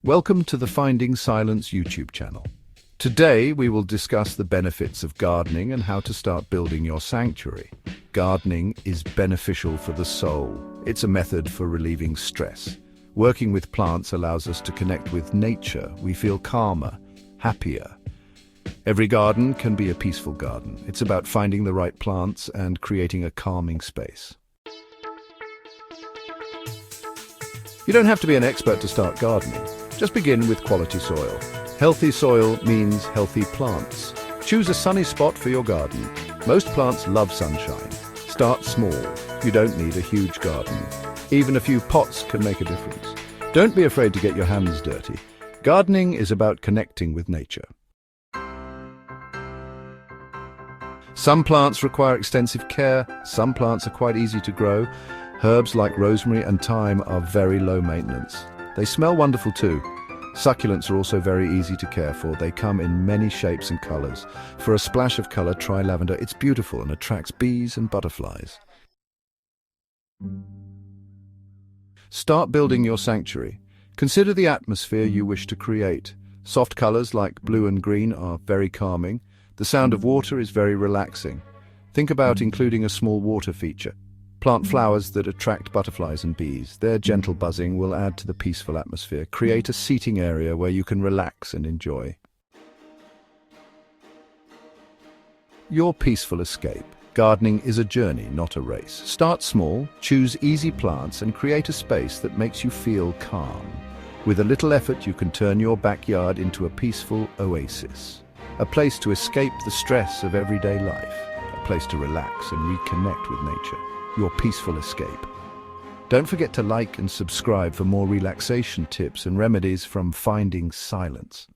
Welcome to the Finding Silence YouTube channel. Today we will discuss the benefits of gardening and how to start building your sanctuary. Gardening is beneficial for the soul. It's a method for relieving stress. Working with plants allows us to connect with nature. We feel calmer, happier. Every garden can be a peaceful garden. It's about finding the right plants and creating a calming space. You don't have to be an expert to start gardening. Just begin with quality soil. Healthy soil means healthy plants. Choose a sunny spot for your garden. Most plants love sunshine. Start small. You don't need a huge garden. Even a few pots can make a difference. Don't be afraid to get your hands dirty. Gardening is about connecting with nature. Some plants require extensive care. Some plants are quite easy to grow. Herbs like rosemary and thyme are very low maintenance. They smell wonderful too. Succulents are also very easy to care for. They come in many shapes and colors. For a splash of color, try lavender. It's beautiful and attracts bees and butterflies. Start building your sanctuary. Consider the atmosphere you wish to create. Soft colors like blue and green are very calming. The sound of water is very relaxing. Think about including a small water feature. Plant flowers that attract butterflies and bees. Their gentle buzzing will add to the peaceful atmosphere. Create a seating area where you can relax and enjoy. Your peaceful escape. Gardening is a journey, not a race. Start small, choose easy plants, and create a space that makes you feel calm. With a little effort, you can turn your backyard into a peaceful oasis. A place to escape the stress of everyday life. A place to relax and reconnect with nature. Your peaceful escape. Don't forget to like and subscribe for more relaxation tips and remedies from Finding Silence.